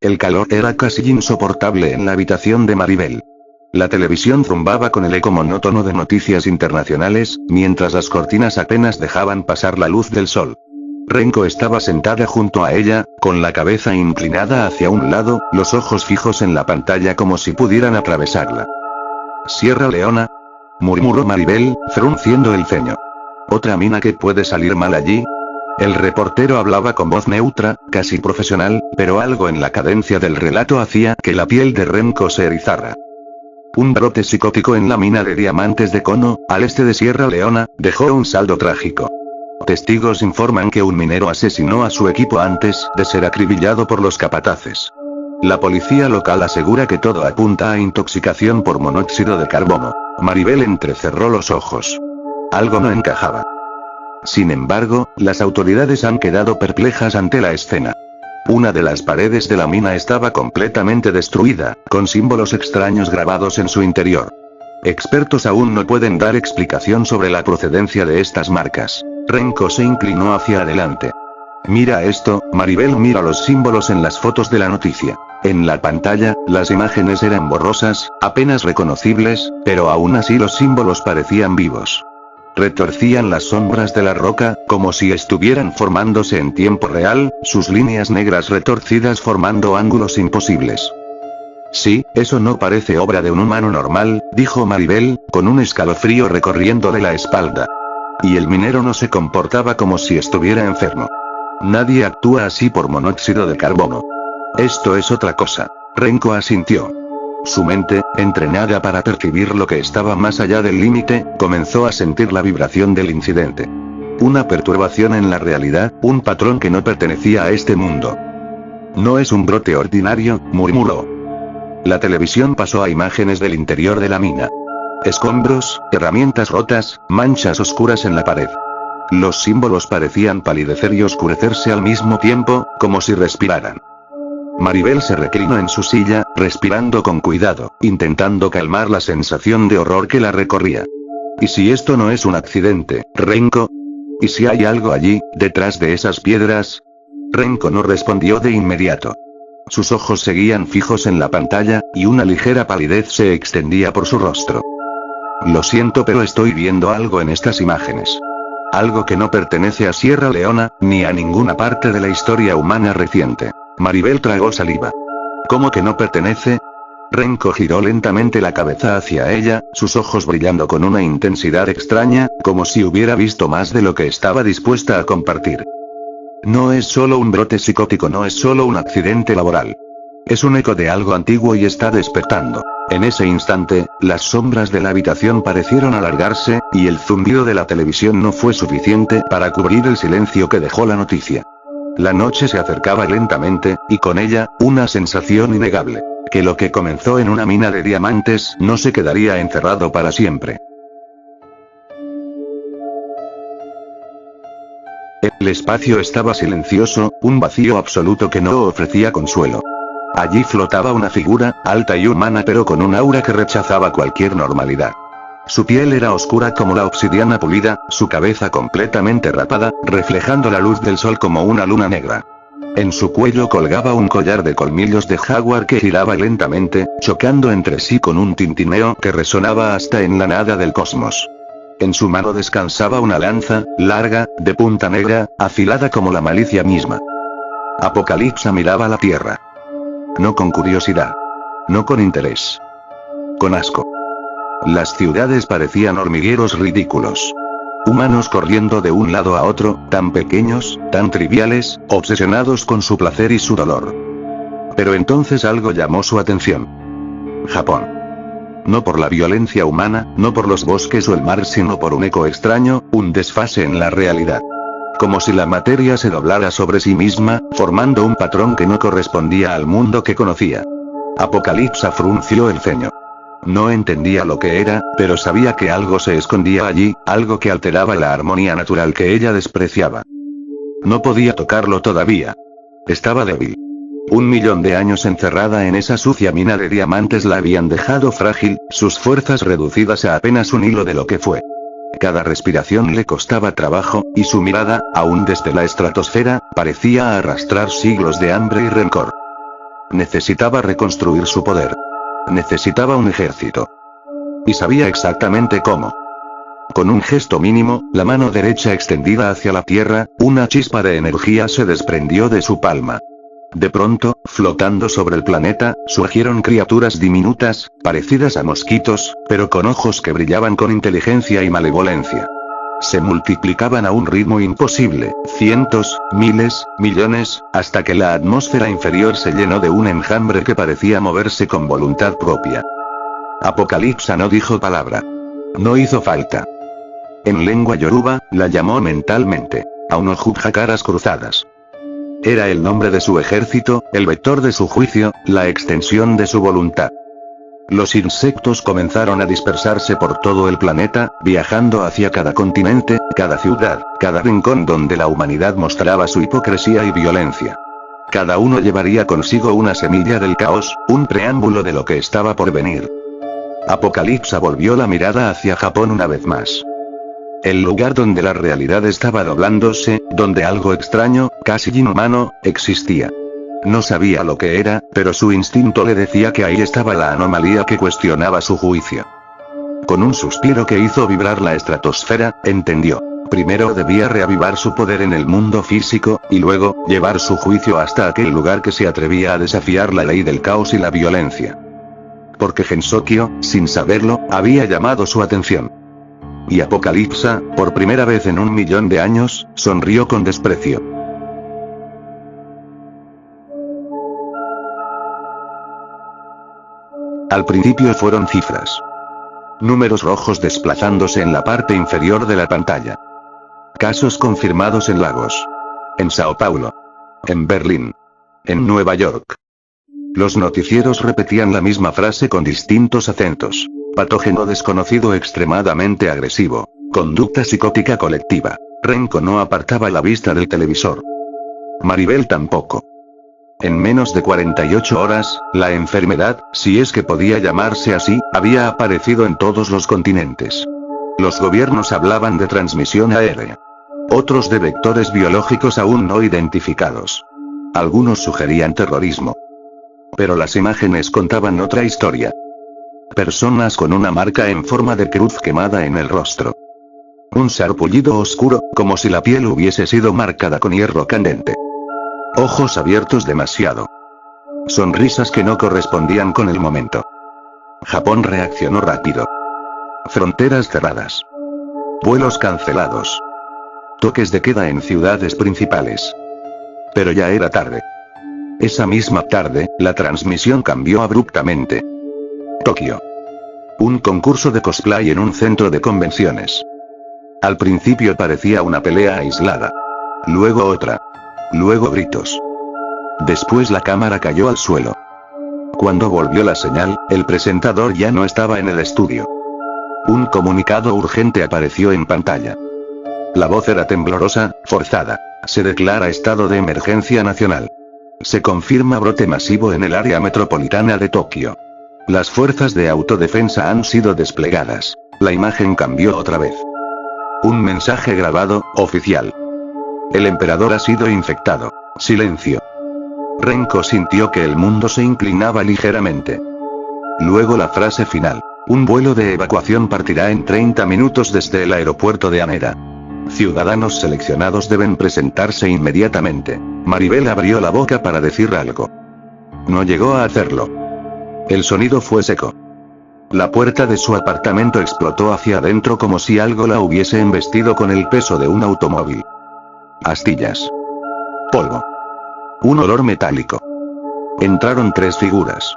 El calor era casi insoportable en la habitación de Maribel. La televisión zumbaba con el eco monótono de noticias internacionales, mientras las cortinas apenas dejaban pasar la luz del sol. Renko estaba sentada junto a ella, con la cabeza inclinada hacia un lado, los ojos fijos en la pantalla como si pudieran atravesarla. «Sierra Leona», murmuró Maribel, frunciendo el ceño. «¿Otra mina que puede salir mal allí?». El reportero hablaba con voz neutra, casi profesional, pero algo en la cadencia del relato hacía que la piel de Renko se erizara. Un brote psicótico en la mina de diamantes de Kono, al este de Sierra Leona, dejó un saldo trágico. Testigos informan que un minero asesinó a su equipo antes de ser acribillado por los capataces. La policía local asegura que todo apunta a intoxicación por monóxido de carbono. Maribel entrecerró los ojos. Algo no encajaba. Sin embargo, las autoridades han quedado perplejas ante la escena. Una de las paredes de la mina estaba completamente destruida, con símbolos extraños grabados en su interior. Expertos aún no pueden dar explicación sobre la procedencia de estas marcas. Renko se inclinó hacia adelante. «Mira esto», Maribel mira los símbolos en las fotos de la noticia. En la pantalla, las imágenes eran borrosas, apenas reconocibles, pero aún así los símbolos parecían vivos. Retorcían las sombras de la roca, como si estuvieran formándose en tiempo real, sus líneas negras retorcidas formando ángulos imposibles. «Sí, eso no parece obra de un humano normal», dijo Maribel, con un escalofrío recorriéndole la espalda. Y el minero no se comportaba como si estuviera enfermo. Nadie actúa así por monóxido de carbono. Esto es otra cosa. Renko asintió. Su mente, entrenada para percibir lo que estaba más allá del límite, comenzó a sentir la vibración del incidente. Una perturbación en la realidad, un patrón que no pertenecía a este mundo. «No es un brote ordinario», murmuró. La televisión pasó a imágenes del interior de la mina. Escombros, herramientas rotas, manchas oscuras en la pared. Los símbolos parecían palidecer y oscurecerse al mismo tiempo, como si respiraran. Maribel se reclinó en su silla, respirando con cuidado, intentando calmar la sensación de horror que la recorría. ¿Y si esto no es un accidente, Renko? ¿Y si hay algo allí, detrás de esas piedras? Renko no respondió de inmediato. Sus ojos seguían fijos en la pantalla, y una ligera palidez se extendía por su rostro. «Lo siento, pero estoy viendo algo en estas imágenes. Algo que no pertenece a Sierra Leona, ni a ninguna parte de la historia humana reciente». Maribel tragó saliva. «¿Cómo que no pertenece?». Renko giró lentamente la cabeza hacia ella, sus ojos brillando con una intensidad extraña, como si hubiera visto más de lo que estaba dispuesta a compartir. «No es solo un brote psicótico, no es solo un accidente laboral. Es un eco de algo antiguo y está despertando». En ese instante, las sombras de la habitación parecieron alargarse, y el zumbido de la televisión no fue suficiente para cubrir el silencio que dejó la noticia. La noche se acercaba lentamente, y con ella, una sensación innegable. Que lo que comenzó en una mina de diamantes no se quedaría encerrado para siempre. El espacio estaba silencioso, un vacío absoluto que no ofrecía consuelo. Allí flotaba una figura, alta y humana pero con un aura que rechazaba cualquier normalidad. Su piel era oscura como la obsidiana pulida, su cabeza completamente rapada, reflejando la luz del sol como una luna negra. En su cuello colgaba un collar de colmillos de jaguar que giraba lentamente, chocando entre sí con un tintineo que resonaba hasta en la nada del cosmos. En su mano descansaba una lanza, larga, de punta negra, afilada como la malicia misma. Apocalipsa miraba la tierra. No con curiosidad. No con interés. Con asco. Las ciudades parecían hormigueros ridículos. Humanos corriendo de un lado a otro, tan pequeños, tan triviales, obsesionados con su placer y su dolor. Pero entonces algo llamó su atención. Japón. No por la violencia humana, no por los bosques o el mar, sino por un eco extraño, un desfase en la realidad. Como si la materia se doblara sobre sí misma, formando un patrón que no correspondía al mundo que conocía. Apocalipsa frunció el ceño. No entendía lo que era, pero sabía que algo se escondía allí, algo que alteraba la armonía natural que ella despreciaba. No podía tocarlo todavía. Estaba débil. 1.000.000 de años encerrada en esa sucia mina de diamantes la habían dejado frágil, sus fuerzas reducidas a apenas un hilo de lo que fue. Cada respiración le costaba trabajo, y su mirada, aún desde la estratosfera, parecía arrastrar siglos de hambre y rencor. Necesitaba reconstruir su poder. Necesitaba un ejército. Y sabía exactamente cómo. Con un gesto mínimo, la mano derecha extendida hacia la tierra, una chispa de energía se desprendió de su palma. De pronto, flotando sobre el planeta, surgieron criaturas diminutas, parecidas a mosquitos, pero con ojos que brillaban con inteligencia y malevolencia. Se multiplicaban a un ritmo imposible, cientos, miles, millones, hasta que la atmósfera inferior se llenó de un enjambre que parecía moverse con voluntad propia. Apocalipsa no dijo palabra. No hizo falta. En lengua yoruba, la llamó mentalmente. Aunojubja caras cruzadas. Era el nombre de su ejército, el vector de su juicio, la extensión de su voluntad. Los insectos comenzaron a dispersarse por todo el planeta, viajando hacia cada continente, cada ciudad, cada rincón donde la humanidad mostraba su hipocresía y violencia. Cada uno llevaría consigo una semilla del caos, un preámbulo de lo que estaba por venir. Apocalipsa volvió la mirada hacia Japón una vez más. El lugar donde la realidad estaba doblándose, donde algo extraño, casi inhumano, existía. No sabía lo que era, pero su instinto le decía que ahí estaba la anomalía que cuestionaba su juicio. Con un suspiro que hizo vibrar la estratosfera, entendió. Primero debía reavivar su poder en el mundo físico, y luego, llevar su juicio hasta aquel lugar que se atrevía a desafiar la ley del caos y la violencia. Porque Gensokyo, sin saberlo, había llamado su atención. Y Apocalipsa, por primera vez en 1.000.000 de años, sonrió con desprecio. Al principio fueron cifras. Números rojos desplazándose en la parte inferior de la pantalla. Casos confirmados en Lagos. En Sao Paulo. En Berlín. En Nueva York. Los noticieros repetían la misma frase con distintos acentos. Patógeno desconocido extremadamente agresivo. Conducta psicótica colectiva. Renko no apartaba la vista del televisor. Maribel tampoco. En menos de 48 horas, la enfermedad, si es que podía llamarse así, había aparecido en todos los continentes. Los gobiernos hablaban de transmisión aérea. Otros de vectores biológicos aún no identificados. Algunos sugerían terrorismo. Pero las imágenes contaban otra historia. Personas con una marca en forma de cruz quemada en el rostro. Un sarpullido oscuro, como si la piel hubiese sido marcada con hierro candente. Ojos abiertos demasiado. Sonrisas que no correspondían con el momento. Japón reaccionó rápido. Fronteras cerradas. Vuelos cancelados. Toques de queda en ciudades principales. Pero ya era tarde. Esa misma tarde, la transmisión cambió abruptamente. Tokio. Un concurso de cosplay en un centro de convenciones. Al principio parecía una pelea aislada. Luego otra. Luego gritos. Después la cámara cayó al suelo. Cuando volvió la señal, el presentador ya no estaba en el estudio. Un comunicado urgente apareció en pantalla. La voz era temblorosa, forzada. Se declara estado de emergencia nacional. Se confirma brote masivo en el área metropolitana de Tokio. Las fuerzas de autodefensa han sido desplegadas. La imagen cambió otra vez. Un mensaje grabado, oficial. El emperador ha sido infectado. Silencio. Renko sintió que el mundo se inclinaba ligeramente. Luego la frase final. Un vuelo de evacuación partirá en 30 minutos desde el aeropuerto de Haneda. Ciudadanos seleccionados deben presentarse inmediatamente. Maribel abrió la boca para decir algo. No llegó a hacerlo. El sonido fue seco. La puerta de su apartamento explotó hacia adentro como si algo la hubiese embestido con el peso de un automóvil. Astillas. Polvo. Un olor metálico. Entraron 3 figuras.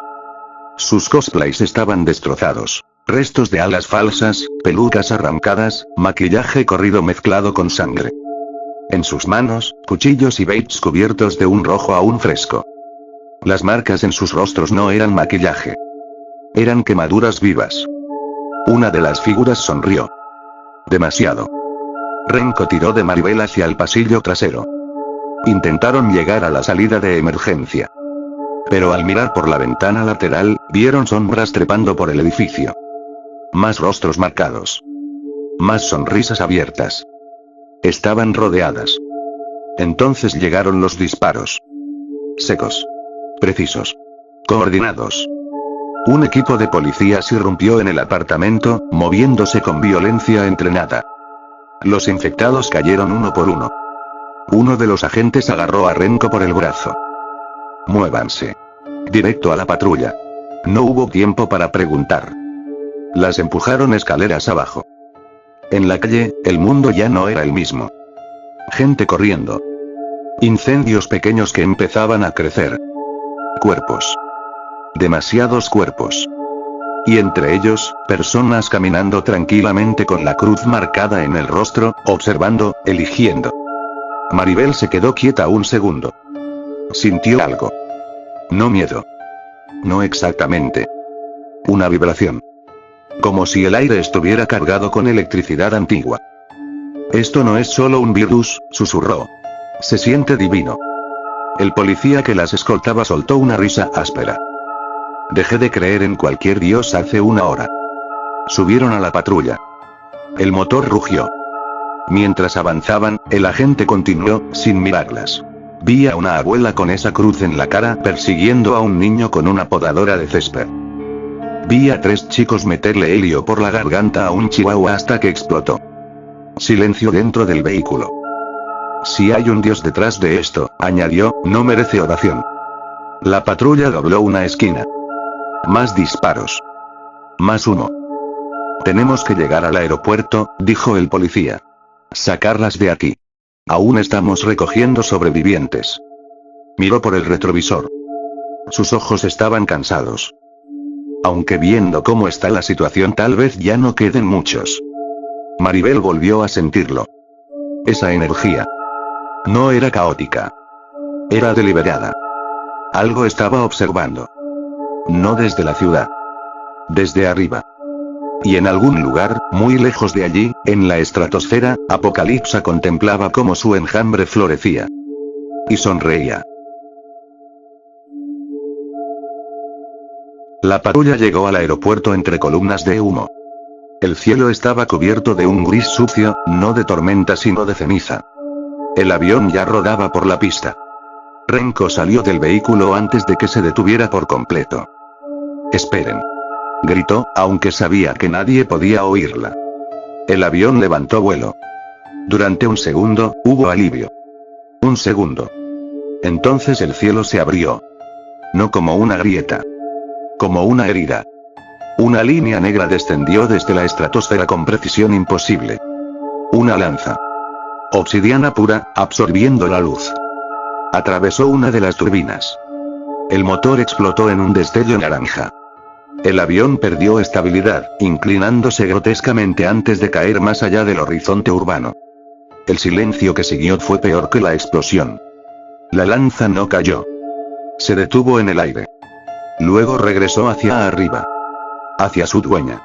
Sus cosplays estaban destrozados. Restos de alas falsas, pelucas arrancadas, maquillaje corrido mezclado con sangre. En sus manos, cuchillos y baits cubiertos de un rojo aún fresco. Las marcas en sus rostros no eran maquillaje. Eran quemaduras vivas. Una de las figuras sonrió. Demasiado. Renko tiró de Maribel hacia el pasillo trasero. Intentaron llegar a la salida de emergencia. Pero al mirar por la ventana lateral, vieron sombras trepando por el edificio. Más rostros marcados. Más sonrisas abiertas. Estaban rodeadas. Entonces llegaron los disparos. Secos. Precisos. Coordinados. Un equipo de policías irrumpió en el apartamento, moviéndose con violencia entrenada. Los infectados cayeron uno por uno. Uno de los agentes agarró a Renko por el brazo. Muévanse. Directo a la patrulla. No hubo tiempo para preguntar. Las empujaron escaleras abajo. En la calle, el mundo ya no era el mismo. Gente corriendo. Incendios pequeños que empezaban a crecer. Cuerpos. Demasiados cuerpos. Y entre ellos, personas caminando tranquilamente con la cruz marcada en el rostro, observando, eligiendo. Maribel se quedó quieta un segundo. Sintió algo. No miedo. No exactamente. Una vibración. Como si el aire estuviera cargado con electricidad antigua. Esto no es solo un virus, susurró. Se siente divino. El policía que las escoltaba soltó una risa áspera. Dejé de creer en cualquier dios hace una hora. Subieron a la patrulla. El motor rugió. Mientras avanzaban, el agente continuó, sin mirarlas. Vi a una abuela con esa cruz en la cara persiguiendo a un niño con una podadora de césped. Vi a 3 chicos meterle helio por la garganta a un chihuahua hasta que explotó. Silencio dentro del vehículo. Si hay un dios detrás de esto, añadió, no merece oración. La patrulla dobló una esquina. Más disparos. Más humo. Tenemos que llegar al aeropuerto, dijo el policía. Sacarlas de aquí. Aún estamos recogiendo sobrevivientes. Miró por el retrovisor. Sus ojos estaban cansados. Aunque viendo cómo está la situación tal vez ya no queden muchos. Maribel volvió a sentirlo. Esa energía. No era caótica. Era deliberada. Algo estaba observando. No desde la ciudad. Desde arriba. Y en algún lugar, muy lejos de allí, en la estratosfera, Apocalipsa contemplaba cómo su enjambre florecía. Y sonreía. La patrulla llegó al aeropuerto entre columnas de humo. El cielo estaba cubierto de un gris sucio, no de tormenta sino de ceniza. El avión ya rodaba por la pista. Renko salió del vehículo antes de que se detuviera por completo. «Esperen», gritó, aunque sabía que nadie podía oírla. El avión levantó vuelo. Durante un segundo, hubo alivio. Un segundo. Entonces el cielo se abrió. No como una grieta. Como una herida. Una línea negra descendió desde la estratosfera con precisión imposible. Una lanza. Obsidiana pura, absorbiendo la luz. Atravesó una de las turbinas. El motor explotó en un destello naranja. El avión perdió estabilidad, inclinándose grotescamente antes de caer más allá del horizonte urbano. El silencio que siguió fue peor que la explosión. La lanza no cayó. Se detuvo en el aire. Luego regresó hacia arriba. Hacia su dueña.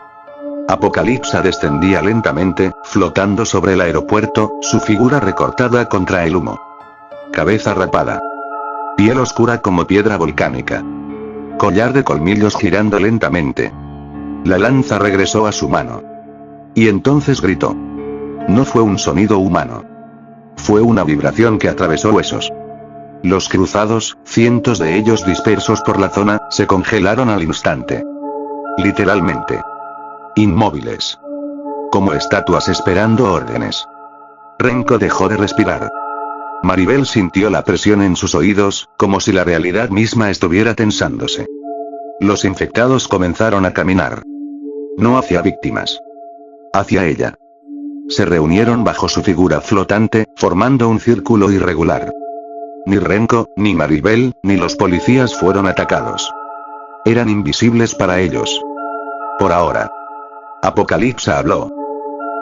Apocalipsa descendía lentamente, flotando sobre el aeropuerto, su figura recortada contra el humo. Cabeza rapada. Piel oscura como piedra volcánica. Collar de colmillos girando lentamente. La lanza regresó a su mano. Y entonces gritó. No fue un sonido humano. Fue una vibración que atravesó huesos. Los cruzados, cientos de ellos dispersos por la zona, se congelaron al instante. Literalmente. Inmóviles. Como estatuas esperando órdenes. Renko dejó de respirar. Maribel sintió la presión en sus oídos, como si la realidad misma estuviera tensándose. Los infectados comenzaron a caminar. No hacia víctimas. Hacia ella. Se reunieron bajo su figura flotante, formando un círculo irregular. Ni Renko, ni Maribel, ni los policías fueron atacados. Eran invisibles para ellos. Por ahora. Apocalipsa habló.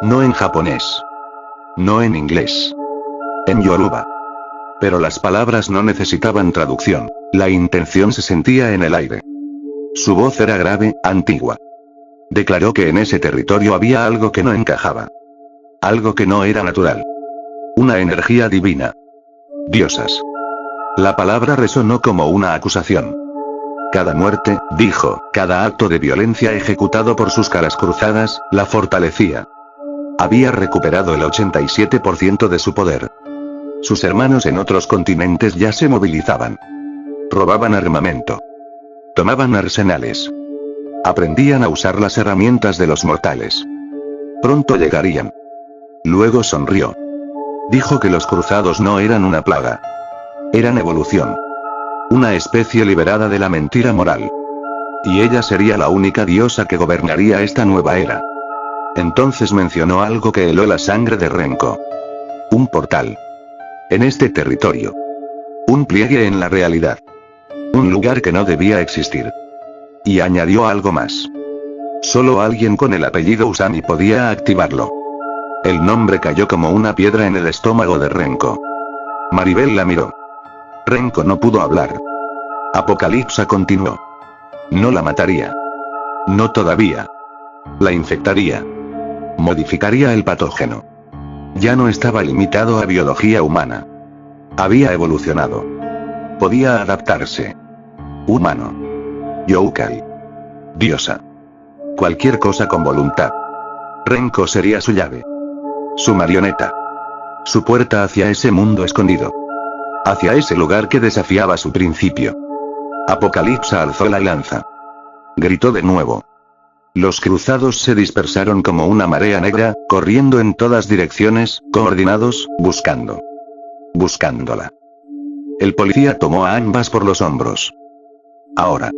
No en japonés. No en inglés. En yoruba. Pero las palabras no necesitaban traducción, la intención se sentía en el aire. Su voz era grave, antigua. Declaró que en ese territorio había algo que no encajaba. Algo que no era natural. Una energía divina. Diosas. La palabra resonó como una acusación. Cada muerte, dijo, cada acto de violencia ejecutado por sus caras cruzadas, la fortalecía. Había recuperado el 87% de su poder. Sus hermanos en otros continentes ya se movilizaban. Robaban armamento. Tomaban arsenales. Aprendían a usar las herramientas de los mortales. Pronto llegarían. Luego sonrió. Dijo que los cruzados no eran una plaga. Eran evolución. Una especie liberada de la mentira moral. Y ella sería la única diosa que gobernaría esta nueva era. Entonces mencionó algo que heló la sangre de Renko. Un portal. En este territorio. Un pliegue en la realidad. Un lugar que no debía existir. Y añadió algo más. Solo alguien con el apellido Usami podía activarlo. El nombre cayó como una piedra en el estómago de Renko. Maribel la miró. Renko no pudo hablar. Apocalipsa continuó. No la mataría. No todavía. La infectaría. Modificaría el patógeno. Ya no estaba limitado a biología humana. Había evolucionado. Podía adaptarse. Humano. Youkai. Diosa. Cualquier cosa con voluntad. Renko sería su llave. Su marioneta. Su puerta hacia ese mundo escondido. Hacia ese lugar que desafiaba su principio. Apocalipsa alzó la lanza. Gritó de nuevo. Los cruzados se dispersaron como una marea negra, corriendo en todas direcciones, coordinados, buscando. Buscándola. El policía tomó a ambas por los hombros. Ahora.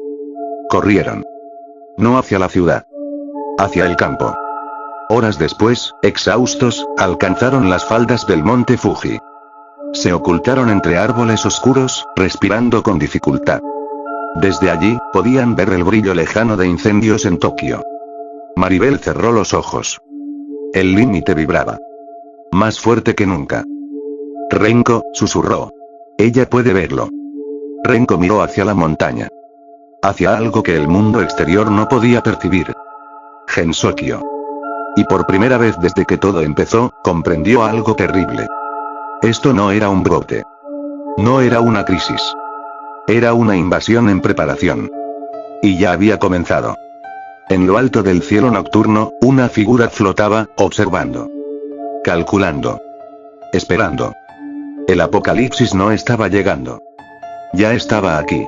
Corrieron. No hacia la ciudad. Hacia el campo. Horas después, exhaustos, alcanzaron las faldas del monte Fuji. Se ocultaron entre árboles oscuros, respirando con dificultad. Desde allí, podían ver el brillo lejano de incendios en Tokio. Maribel cerró los ojos. El límite vibraba. Más fuerte que nunca. Renko, susurró. Ella puede verlo. Renko miró hacia la montaña. Hacia algo que el mundo exterior no podía percibir. Gensokyo. Y por primera vez desde que todo empezó, comprendió algo terrible. Esto no era un brote. No era una crisis. Era una invasión en preparación. Y ya había comenzado. En lo alto del cielo nocturno, una figura flotaba, observando. Calculando. Esperando. El apocalipsis no estaba llegando. Ya estaba aquí.